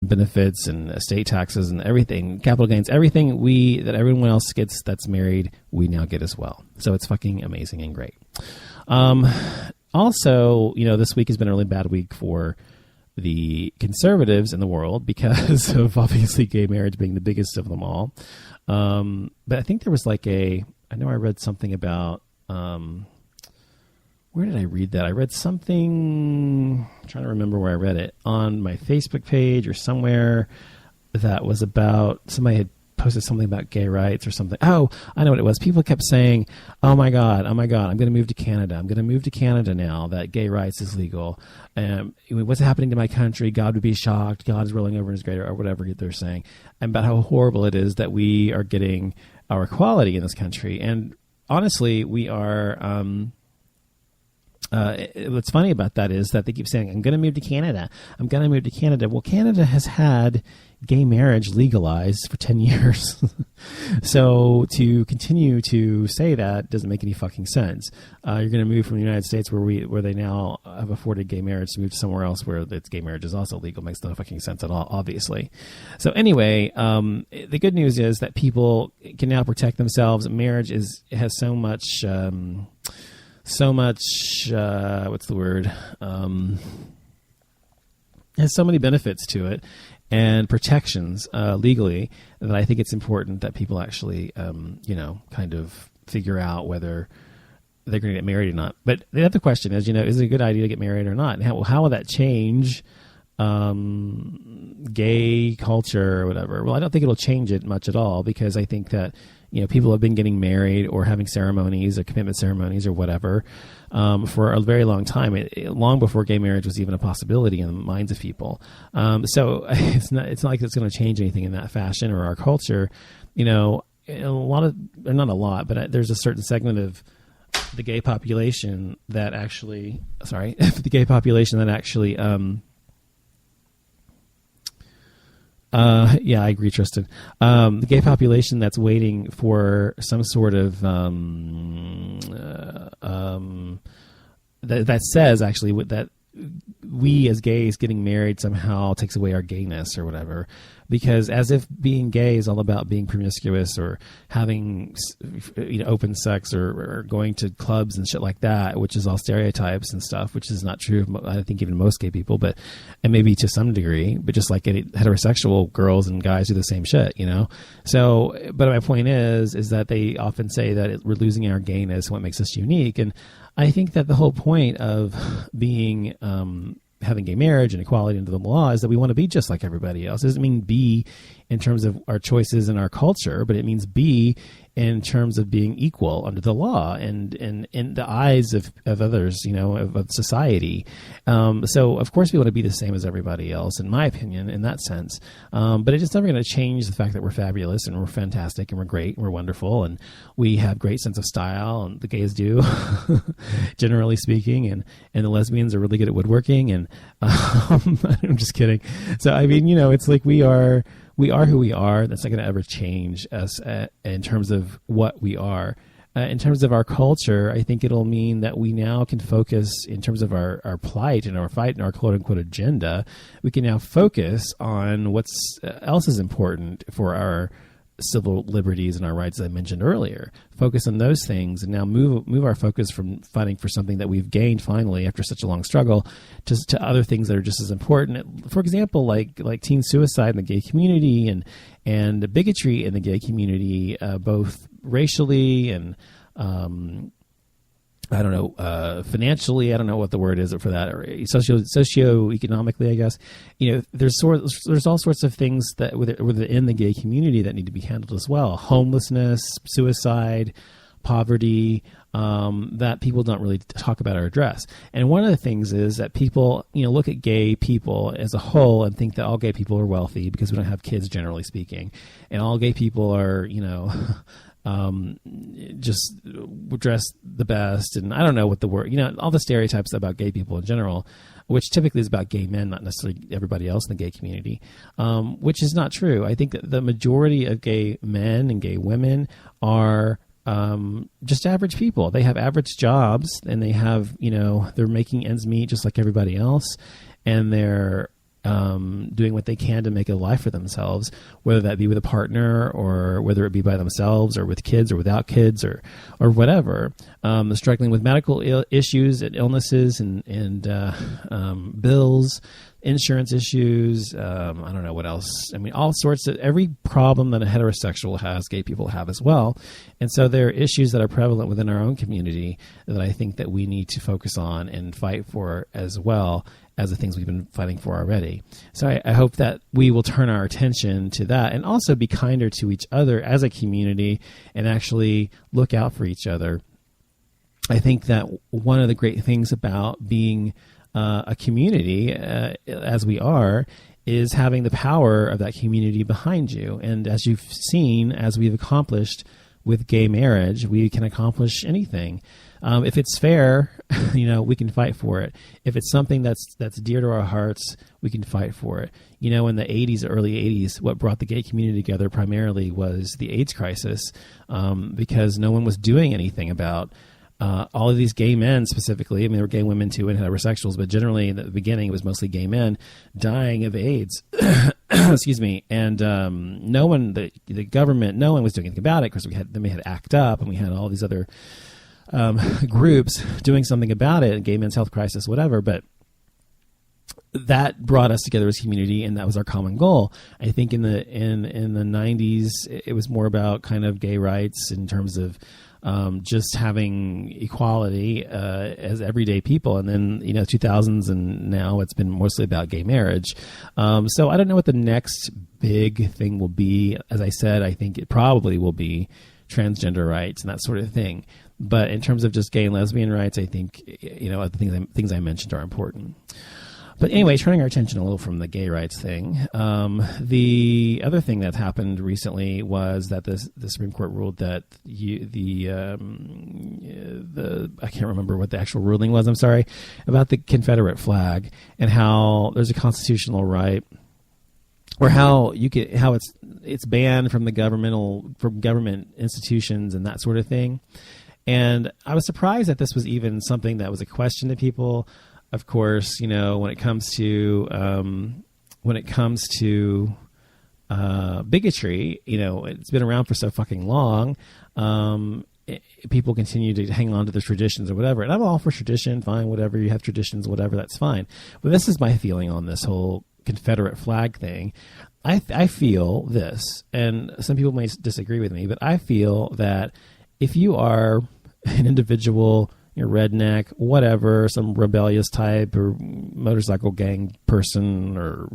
benefits and estate taxes and everything, capital gains, everything that everyone else gets that's married, we now get as well. So it's fucking amazing and great. Also, this week has been a really bad week for the conservatives in the world because of obviously gay marriage being the biggest of them all. But I think there was I know I read something about, where did I read that? I read something, I'm trying to remember where I read it, on my Facebook page or somewhere that was about, somebody had posted something about gay rights or something. Oh, I know what it was. People kept saying, oh my God, I'm going to move to Canada. I'm going to move to Canada now that gay rights is legal. What's happening to my country? God would be shocked. God is rolling over in his grave, or whatever they're saying, and about how horrible it is that we are getting our equality in this country. And honestly, we are, what's funny about that is that they keep saying, I'm going to move to Canada. I'm going to move to Canada. Well, Canada has had gay marriage legalized for 10 years. So to continue to say that doesn't make any fucking sense. You're going to move from the United States where they now have afforded gay marriage to move to somewhere else where it's gay marriage is also legal. Makes no fucking sense at all, obviously. So anyway, the good news is that people can now protect themselves. Marriage has so much, what's the word? Has so many benefits to it and protections legally that I think it's important that people actually, kind of figure out whether they're going to get married or not. But the other question is, is it a good idea to get married or not? And how will that change gay culture or whatever? Well, I don't think it'll change it much at all, because I think that, people have been getting married or having ceremonies or commitment ceremonies or whatever for a very long time, long before gay marriage was even a possibility in the minds of people. So it's not like it's going to change anything in that fashion or our culture. Not a lot, but there's a certain segment of the gay population that actually, yeah, I agree, Tristan. The gay population that's waiting for some sort of that says actually that we as gays getting married somehow takes away our gayness or whatever, because as if being gay is all about being promiscuous or having open sex or going to clubs and shit like that, which is all stereotypes and stuff, which is not true of, I think, even most gay people, and maybe to some degree, but just like heterosexual girls and guys do the same shit, So, but my point is that they often say that we're losing our gayness, what makes us unique, and I think that the whole point of being having gay marriage and equality under the law is that we want to be just like everybody else. It doesn't mean be in terms of our choices in our culture, but it means be in terms of being equal under the law and in the eyes of others, of society. So of course we want to be the same as everybody else, in my opinion, in that sense. But it's just never going to change the fact that we're fabulous and we're fantastic and we're great and we're wonderful and we have great sense of style, and the gays do, generally speaking, and the lesbians are really good at woodworking, and I'm just kidding. So I mean, it's like we are who we are. That's not going to ever change us in terms of what we are. In terms of our culture, I think it'll mean that we now can focus in terms of our plight and our fight and our quote unquote agenda. We can now focus on what's else is important for our civil liberties and our rights, as I mentioned earlier. Focus on those things and now move our focus from fighting for something that we've gained finally after such a long struggle to other things that are just as important. For example, like teen suicide in the gay community and bigotry in the gay community, both racially and I don't know, financially, I don't know what the word is for that, or socioeconomically, I guess. There's all sorts of things that within the gay community that need to be handled as well. Homelessness, suicide, poverty, that people don't really talk about or address. And one of the things is that people, look at gay people as a whole and think that all gay people are wealthy because we don't have kids, generally speaking. And all gay people are, just dress the best, and I don't know what the word, all the stereotypes about gay people in general, which typically is about gay men, not necessarily everybody else in the gay community, which is not true. I think that the majority of gay men and gay women are just average people. They have average jobs, and they have, they're making ends meet just like everybody else, and they're doing what they can to make a life for themselves, whether that be with a partner or whether it be by themselves or with kids or without kids or whatever. Struggling with medical issues and illnesses and bills, insurance issues. I don't know what else. I mean, all sorts of every problem that a heterosexual has, gay people have as well. And so there are issues that are prevalent within our own community that I think that we need to focus on and fight for as well as the things we've been fighting for already. So I hope that we will turn our attention to that and also be kinder to each other as a community and actually look out for each other. I think that one of the great things about being a community, as we are, is having the power of that community behind you. And as you've seen, as we've accomplished with gay marriage, we can accomplish anything. If it's fair, we can fight for it. If it's something that's dear to our hearts, we can fight for it. In the 80s, early 80s, what brought the gay community together primarily was the AIDS crisis, because no one was doing anything about all of these gay men specifically. I mean, there were gay women too and heterosexuals, but generally in the beginning it was mostly gay men dying of AIDS. Excuse me. And no one, the government, no one was doing anything about it because we had ACT UP and we had all these other groups doing something about it, gay men's health crisis, whatever. But that brought us together as a community, and that was our common goal. I think in the 90s, it was more about kind of gay rights in terms of just having equality as everyday people. And then, 2000s and now it's been mostly about gay marriage. So I don't know what the next big thing will be. As I said, I think it probably will be transgender rights and that sort of thing. But in terms of just gay and lesbian rights, I think, the things I mentioned are important. But anyway, turning our attention a little from the gay rights thing, the other thing that happened recently was that the Supreme Court ruled that I can't remember what the actual ruling was. I'm sorry, about the Confederate flag and how there's a constitutional right, or how it's banned from government institutions and that sort of thing. And I was surprised that this was even something that was a question to people. Of course, when it comes to bigotry, it's been around for so fucking long. People continue to hang on to the traditions or whatever. And I'm all for tradition, fine, whatever. You have traditions, whatever, that's fine. But this is my feeling on this whole Confederate flag thing. I feel this, and some people may disagree with me, but I feel that if you are an individual, you're redneck, whatever, some rebellious type or motorcycle gang person, or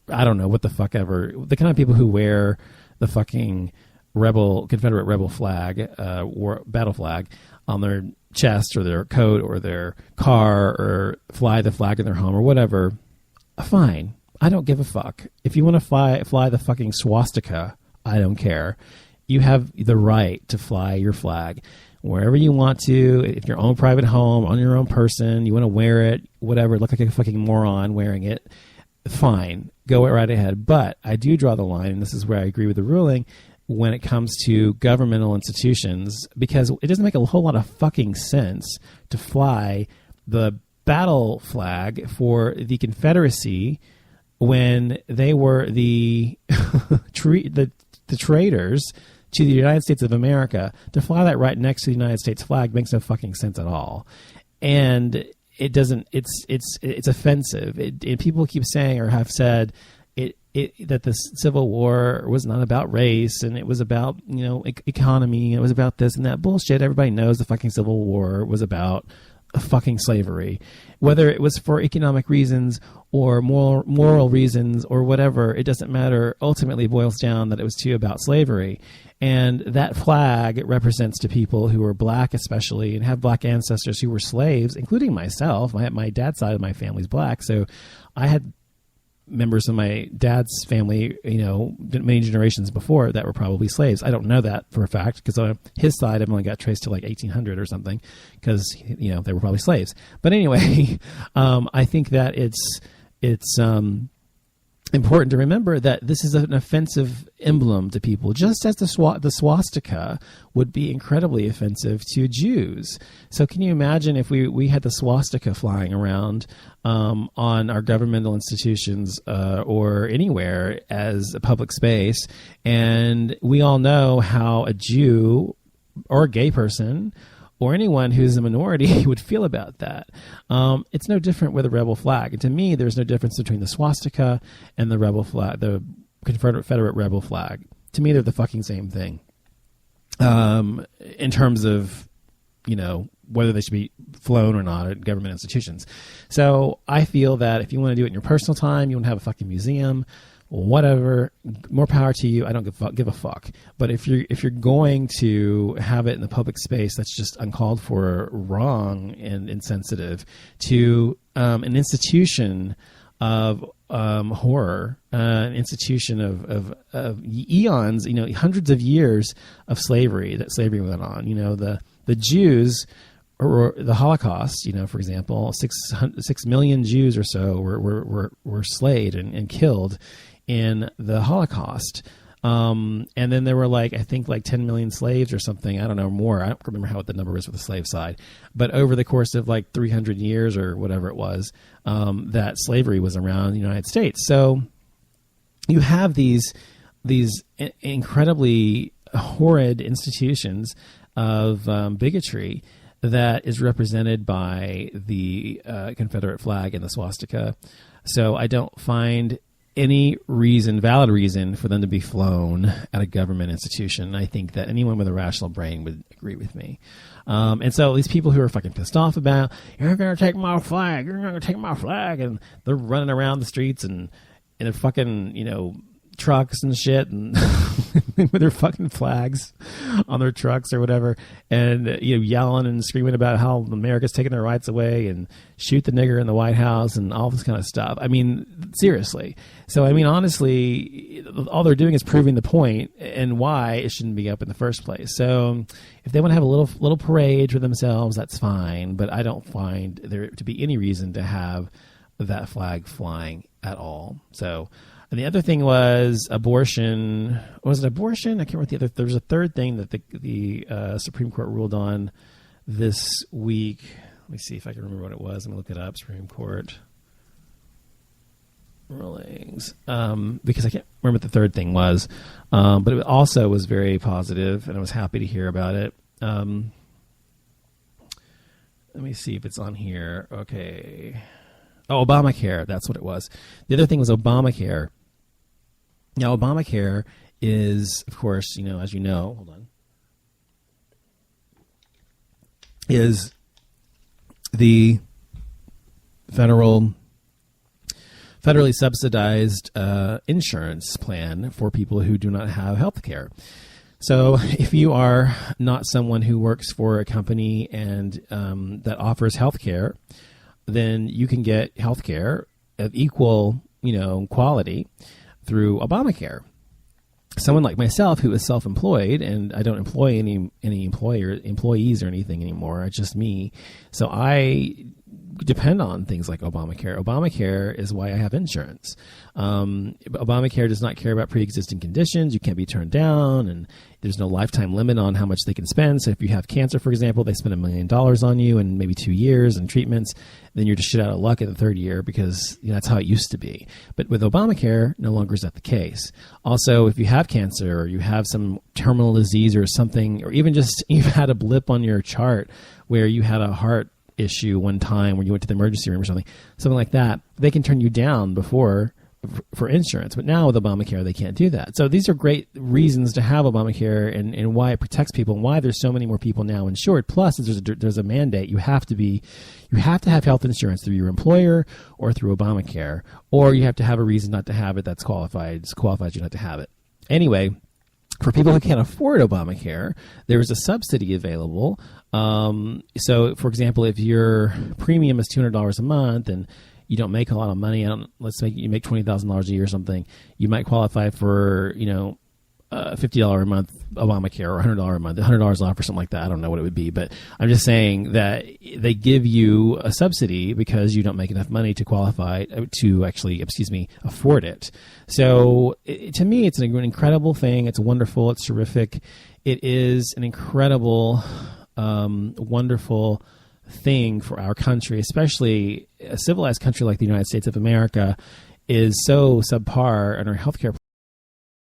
I don't know what the fuck ever, the kind of people who wear the fucking Confederate rebel flag, battle flag on their chest or their coat or their car, or fly the flag in their home or whatever, fine. I don't give a fuck. If you want to fly the fucking swastika, I don't care. You have the right to fly your flag wherever you want to. If your own private home, on your own person, you want to wear it, whatever, look like a fucking moron wearing it, fine, go right ahead. But I do draw the line, and this is where I agree with the ruling, when it comes to governmental institutions, because it doesn't make a whole lot of fucking sense to fly the battle flag for the Confederacy when they were the traitors to the United States of America. To fly that right next to the United States flag makes no fucking sense at all. And it doesn't, it's offensive. People keep saying, or have said, that the Civil War was not about race, and it was about, economy, and it was about this and that bullshit. Everybody knows the fucking Civil War was about fucking slavery. Whether it was for economic reasons or moral reasons or whatever, it doesn't matter. Ultimately, it boils down that it was too about slavery. And that flag represents to people who are black, especially, and have black ancestors who were slaves, including myself. My dad's side of my family's black, so I had members of my dad's family, many generations before, that were probably slaves. I don't know that for a fact, because his side I've only got traced to like 1800 or something, because they were probably slaves. But anyway, I think that it's important to remember that this is an offensive emblem to people, just as the swastika would be incredibly offensive to Jews. So can you imagine if we had the swastika flying around on our governmental institutions or anywhere as a public space, and we all know how a Jew or a gay person or anyone who's a minority would feel about that. It's no different with a rebel flag. And to me, there's no difference between the swastika and the rebel flag, the Confederate rebel flag. To me, they're the fucking same thing. In terms of, whether they should be flown or not at government institutions. So I feel that if you want to do it in your personal time, you want to have a fucking museum, whatever, more power to you. I don't give a fuck. But if you're going to have it in the public space, that's just uncalled for, wrong, and insensitive to an institution of horror, an institution of eons, hundreds of years of slavery that slavery went on. The Jews, or the Holocaust, for example, 6 million Jews or so were slayed and killed in the Holocaust. And then there were I think 10 million slaves or something. I don't know, more. I don't remember what the number is with the slave side. But over the course of 300 years or whatever it was, that slavery was around the United States. So you have these incredibly horrid institutions of bigotry that is represented by the Confederate flag and the swastika. So I don't find any valid reason for them to be flown at a government institution. I think that anyone with a rational brain would agree with me. And so these people who are fucking pissed off about, you're going to take my flag, you're going to take my flag, and they're running around the streets and in their fucking, trucks and shit, and with their fucking flags on their trucks or whatever, and yelling and screaming about how America's taking their rights away and shoot the nigger in the White House and all this kind of stuff. I mean, seriously. So I mean, honestly, all they're doing is proving the point and why it shouldn't be up in the first place. So if they want to have a little parade for themselves, that's fine, but I don't find there to be any reason to have that flag flying at all. So. And the other thing was abortion. Was it abortion? I can't remember the other. There was a third thing that the Supreme Court ruled on this week. Let me see if I can remember what it was. Let me look it up. Supreme Court rulings. Because I can't remember what the third thing was. But it also was very positive, and I was happy to hear about it. Let me see if it's on here. Okay. Oh, Obamacare. That's what it was. The other thing was Obamacare. Now, Obamacare is, of course, as you know, hold on, is the federally subsidized insurance plan for people who do not have health care. So if you are not someone who works for a company and that offers health care, then you can get health care of equal, quality through Obamacare. Someone like myself who is self-employed, and I don't employ any employees or anything anymore. It's just me. So I depend on things like Obamacare. Obamacare is why I have insurance. Obamacare does not care about pre-existing conditions. You can't be turned down, and there's no lifetime limit on how much they can spend. So if you have cancer, for example, they spend $1 million on you in maybe 2 years in treatments, then you're just shit out of luck in the third year because that's how it used to be. But with Obamacare, no longer is that the case. Also, if you have cancer or you have some terminal disease or something, or even just you've had a blip on your chart where you had a heart issue one time when you went to the emergency room or something like that, they can turn you down before for insurance. But now with Obamacare, they can't do that. So these are great reasons to have Obamacare and why it protects people and why there's so many more people now insured. Plus, there's a mandate. You have to have health insurance through your employer or through Obamacare, or you have to have a reason not to have it that's qualifies you not to have it. Anyway, for people who can't afford Obamacare, there is a subsidy available. So, for example, if your premium is $200 a month and you don't make a lot of money, let's say you make $20,000 a year or something, you might qualify for, $50 a month Obamacare or $100 a month, $100 off or something like that. I don't know what it would be, but I'm just saying that they give you a subsidy because you don't make enough money to qualify to actually, afford it. So to me, it's an incredible thing. It's wonderful. It's terrific. It is an incredible, wonderful thing for our country, especially a civilized country like the United States of America is so subpar in our healthcare